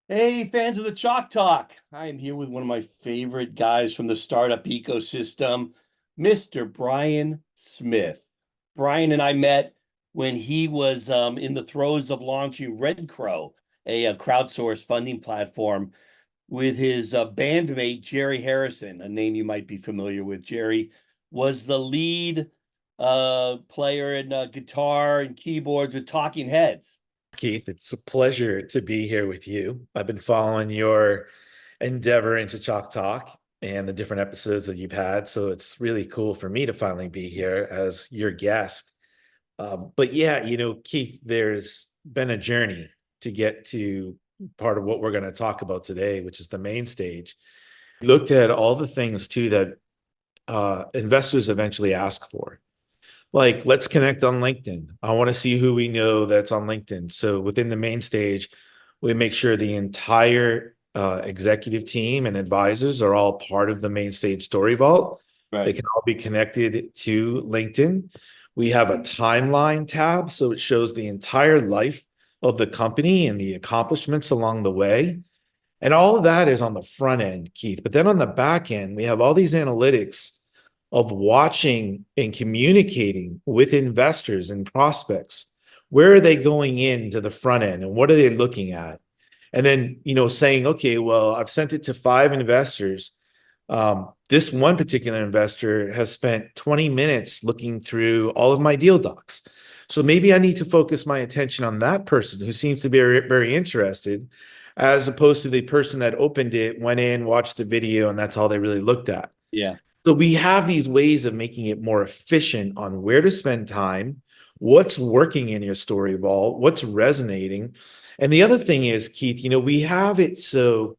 Hey, fans of the Chalk Talk. I am here with one of my favorite guys from the startup ecosystem, Mr. Brian Smith. Brian and I met when he was in the throes of launching Red Crow, a crowdsourced funding platform, with his bandmate, Jerry Harrison, a name you might be familiar with. Jerry was the lead player in guitar and keyboards with Talking Heads. Keith, it's a pleasure to be here with you. I've been following your endeavor into Chalk Talk and the different episodes that you've had. So it's really cool for me to finally be here as your guest. But yeah, Keith, there's been a journey to get to part of what we're going to talk about today, which is the main stage. We looked at all the things too that investors eventually ask for. Like, let's connect on LinkedIn. I want to see who we know that's on LinkedIn. So within the main stage, we make sure the entire executive team and advisors are all part of the main stage story vault. They Right. can all be connected to LinkedIn. We have a timeline tab, so it shows the entire life of the company and the accomplishments along the way. And all of that is on the front end, Keith. But then on the back end, we have all these analytics of watching and communicating with investors and prospects. Where are they going into the front end and what are they looking at? And then, saying, okay, well, I've sent it to 5 investors. This one particular investor has spent 20 minutes looking through all of my deal docs. So maybe I need to focus my attention on that person who seems to be very, very interested, as opposed to the person that opened it, went in, watched the video, and that's all they really looked at. Yeah. So we have these ways of making it more efficient on where to spend time, what's working in your story vault, what's resonating. And the other thing is, Keith, we have it so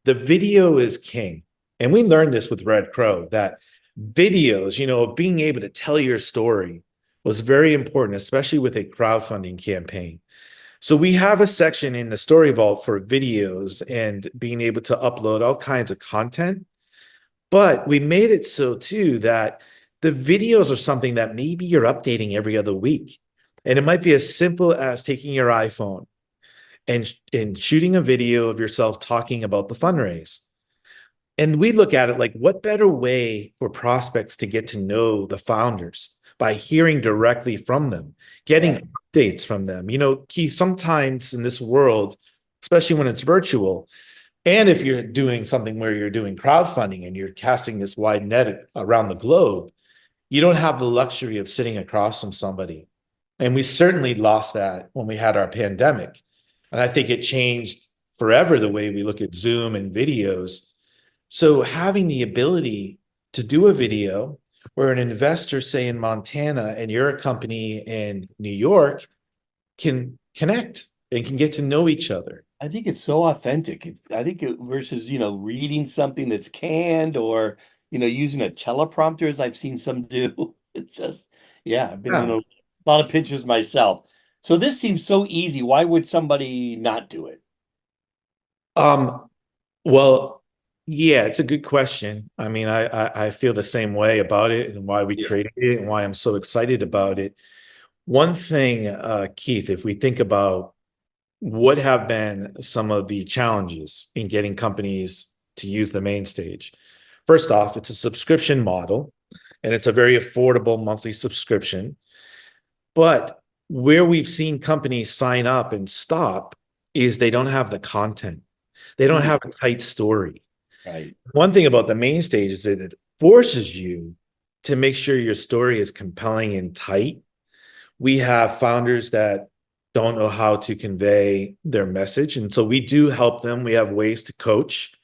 the video is king. And we learned this with Red Crow that videos, being able to tell your story was very important, especially with a crowdfunding campaign. So we have a section in the Story Vault for videos and being able to upload all kinds of content. But we made it so too that the videos are something that maybe you're updating every other week. And it might be as simple as taking your iPhone and shooting a video of yourself talking about the fundraise. And we look at it like, what better way for prospects to get to know the founders by hearing directly from them, Right. getting updates from them? Keith, sometimes in this world, especially when it's virtual, and if you're doing something where you're doing crowdfunding and you're casting this wide net around the globe, you don't have the luxury of sitting across from somebody. And we certainly lost that when we had our pandemic. And I think it changed forever the way we look at Zoom and videos. So having the ability to do a video where an investor, say in Montana, and you're a company in New York, can connect and can get to know each other. I think it's so authentic. I think versus, reading something that's canned or, using a teleprompter as I've seen some do. It's just, yeah, I've been in Yeah. a lot of pitches myself. So this seems so easy. Why would somebody not do it? Um, well, yeah, it's a good question. I mean, I feel the same way about it and why we Yeah. created it and why I'm so excited about it. One thing, Keith, if we think about what have been some of the challenges in getting companies to use the main stage. First off, it's a subscription model and it's a very affordable monthly subscription. But where we've seen companies sign up and stop is they don't have the content. They don't Hmm. have a tight story. Right. One thing about the main stage is that it forces you to make sure your story is compelling and tight. We have founders that don't know how to convey their message. And so we do help them. We have ways to coach.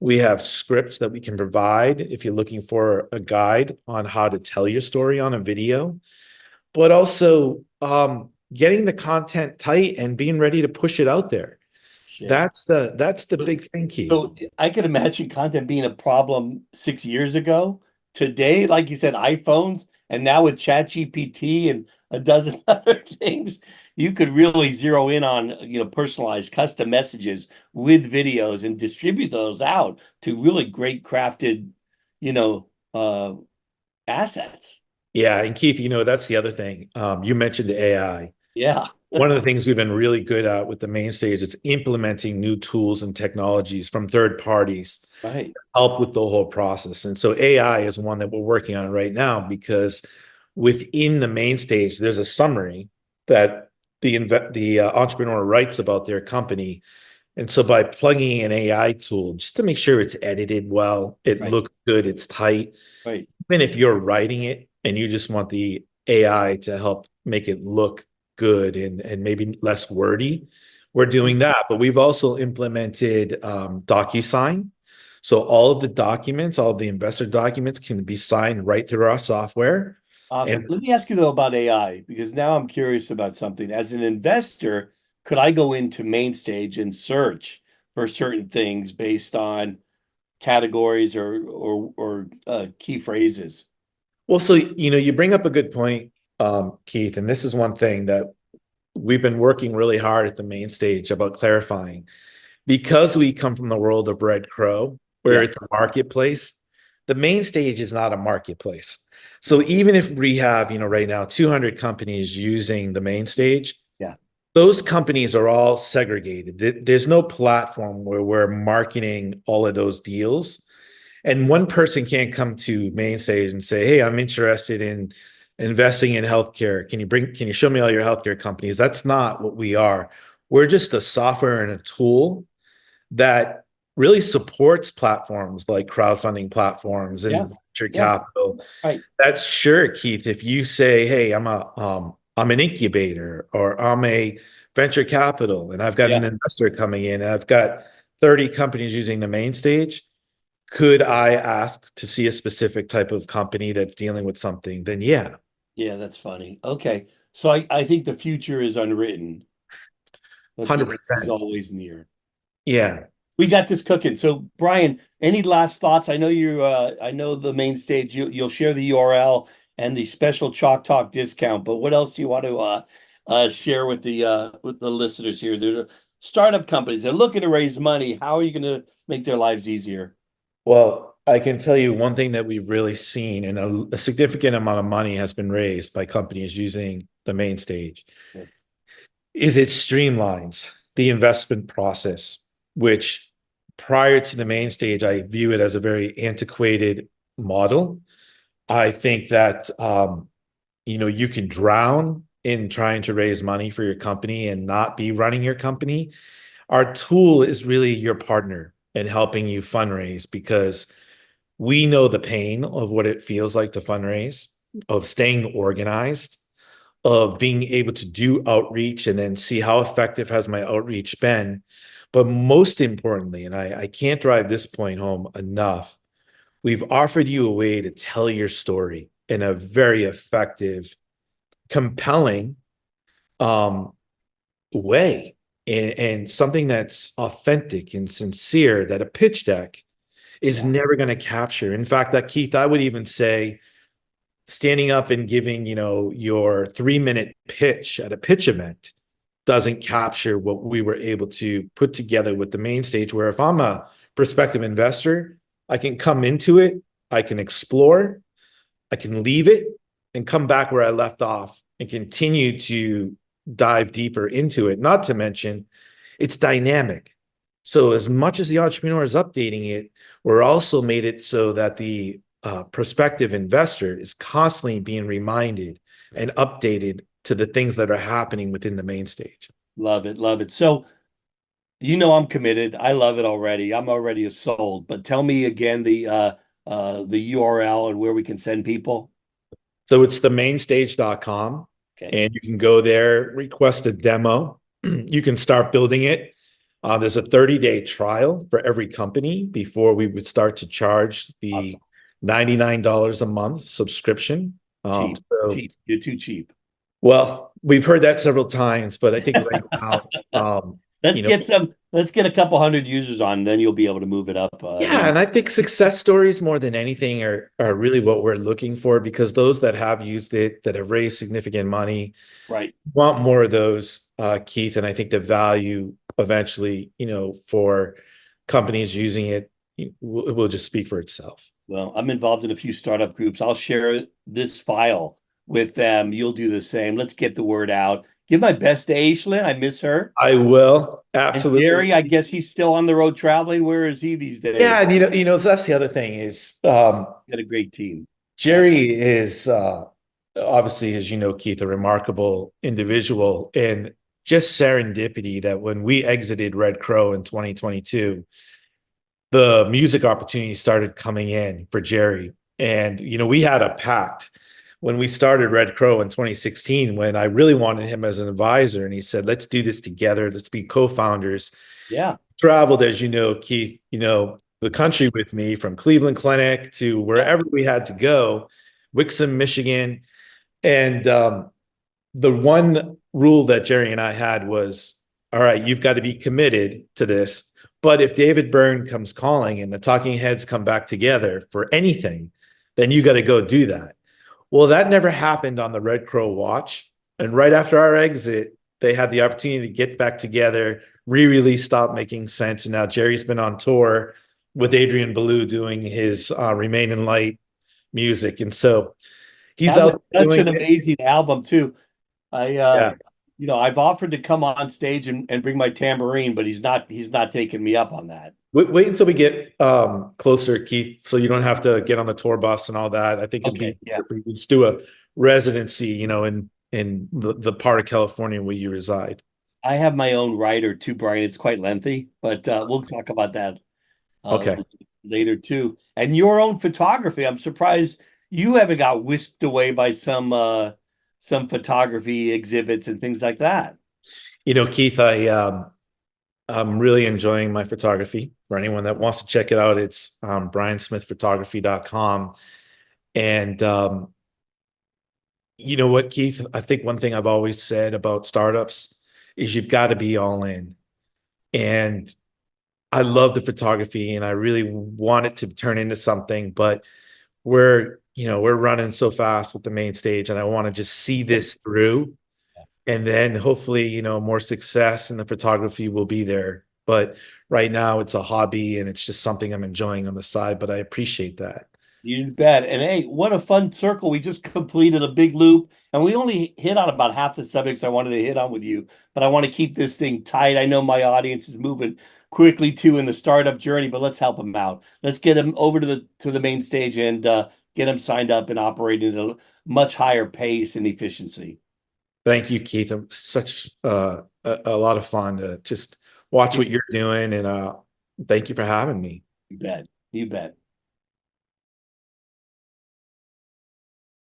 We have scripts that we can provide if you're looking for a guide on how to tell your story on a video, but also getting the content tight and being ready to push it out there. Shit. That's the So, big thing, Keith. so I could imagine content being a problem 6 years ago. Today, like you said, iPhones, and now with ChatGPT and a dozen other things, you could really zero in on, personalized custom messages with videos and distribute those out to really great crafted, you know, uh, assets. Yeah, and Keith, that's the other thing. You mentioned the AI. Yeah. one of the things we've been really good at with the main stage is implementing new tools and technologies from third parties Right, to help with the whole process. And so AI is one that we're working on right now because within the main stage, there's a summary that the entrepreneur writes about their company. And so by plugging in an AI tool, just to make sure it's edited well, it right, looks good, it's tight, right. even if you're writing it and you just want the AI to help make it look good and maybe less wordy, we're doing that. But we've also implemented DocuSign. So all of the documents, all of the investor documents can be signed right through our software. Awesome. And Let me ask you though about AI, because now I'm curious about something. As an investor, could I go into MainStage and search for certain things based on categories or key phrases? well, so you bring up a good point, Keith, and this is one thing that we've been working really hard at the main stage about clarifying. Because we come from the world of Red Crow, where Yeah, it's a marketplace, the main stage is not a marketplace. So even if we have, right now 200 companies using the main stage, yeah, those companies are all segregated. There's no platform where we're marketing all of those deals. And one person can't come to main stage and say, "Hey, I'm interested in investing in healthcare. Can you show me all your healthcare companies?" That's not what we are. We're just a software and a tool that really supports platforms like crowdfunding platforms yeah, and venture yeah. capital. Right. That's sure, Keith. If you say, "Hey, I'm an incubator or I'm a venture capital and I've got Yeah. an investor coming in and I've got 30 companies using the main stage, could I ask to see a specific type of company that's dealing with something?" Then yeah, Yeah, that's funny. Okay. So I think the future is unwritten, but the end is 100%. always near. Yeah. We got this cooking. So Brian, any last thoughts? I know the main stage, you'll share the URL and the special Chalk Talk discount, but what else do you want to share with the listeners here? They're startup companies. They're looking to raise money. How are you going to make their lives easier? Well, I can tell you one thing that we've really seen, and a significant amount of money has been raised by companies using the main stage, Yeah. is it streamlines the investment process, which prior to the main stage, I view it as a very antiquated model. I think that you can drown in trying to raise money for your company and not be running your company. Our tool is really your partner in helping you fundraise because we know the pain of what it feels like to fundraise, of staying organized, of being able to do outreach and then see how effective has my outreach been. But most importantly, and I can't drive this point home enough, we've offered you a way to tell your story in a very effective, compelling um, way and something that's authentic and sincere that a pitch deck is Yeah. never going to capture. In fact, that Keith, I would even say standing up and giving, your 3-minute pitch at a pitch event doesn't capture what we were able to put together with the main stage, where if I'm a prospective investor, I can come into it, I can explore, I can leave it and come back where I left off and continue to dive deeper into it. Not to mention, it's dynamic. So, as much as the entrepreneur is updating it, we're also made it so that the prospective investor is constantly being reminded and updated to the things that are happening within the main stage. Love it. Love it. So you know I'm committed. I love it already. I'm already sold. But tell me again the URL and where we can send people. So, it's themainstage.com, Okay. and you can go there, request a demo. You can start building it. There's a 30-day trial for every company before we would start to charge the Awesome. $99 a month subscription. Cheap. So, Cheap. You're too cheap. well, we've heard that several times, but I think right now, Let's you know, let's get a couple hundred users on, then you'll be able to move it up yeah, even. and I think success stories more than anything are really what we're looking for because those that have used it, that have raised significant money, Right. want more of those, Keith. And I think the value eventually, for companies using it, will just speak for itself. Well, I'm involved in a few startup groups. I'll share this file with them. You'll do the same. Let's get the word out. Give my best to Aislinn. I miss her. I will And absolutely. Jerry, I guess he's still on the road traveling. Where is he these Yeah, days? and so that's the other thing is Got a great team. Yeah. Jerry is obviously, as you know, Keith, a remarkable individual, and just serendipity that when we exited Red Crow in 2022, the music opportunities started coming in for Jerry. And, we had a pact when we started Red Crow in 2016, when I really wanted him as an advisor. And he said, let's do this together. Let's be co-founders. Yeah. Traveled, as you know, Keith, the country with me from Cleveland Clinic to Yeah. wherever we had to go, Wixom, Michigan. And the one rule that Jerry and I had was, all right, you've got to be committed to this. But if David Byrne comes calling and the Talking Heads come back together for anything, then you got to go do that. Well, that never happened on the Red Crow Watch. And right after our exit, they had the opportunity to get back together, re-release Stop Making Sense. And now Jerry's been on tour with Adrian Belew doing his Remain in Light music. And so he's That was out such doing an it. amazing album too. I Yeah. I've offered to come on stage and bring my tambourine, but he's not taking me up on that. Wait until we get closer, Keith, so you don't have to get on the tour bus and all that. I think it'd be Okay. Yeah. if we just do a residency, in the part of California where you reside. I have my own writer too, Brian. It's quite lengthy, but we'll talk about that uh, Okay. later too. And your own photography. I'm surprised you haven't got whisked away by some photography exhibits and things like that. Keith, I'm really enjoying my photography. For anyone that wants to check it out, it's briansmithphotography.com. And you know what, Keith? I think one thing I've always said about startups is you've got to be all in. And I love the photography and I really want it to turn into something, but we're running so fast with the main stage and I want to just see this through. And then hopefully, more success in the photography will be there. But right now it's a hobby and it's just something I'm enjoying on the side, but I appreciate that. You bet. And hey, what a fun circle. We just completed a big loop and we only hit on about half the subjects I wanted to hit on with you, but I want to keep this thing tight. I know my audience is moving quickly too in the startup journey, but let's help them out. Let's get them over to the main stage and get them signed up and operating at a much higher pace and efficiency. Thank you, Keith. It's such a lot of fun to just watch You what you're doing and thank you for having me. bet. You bet.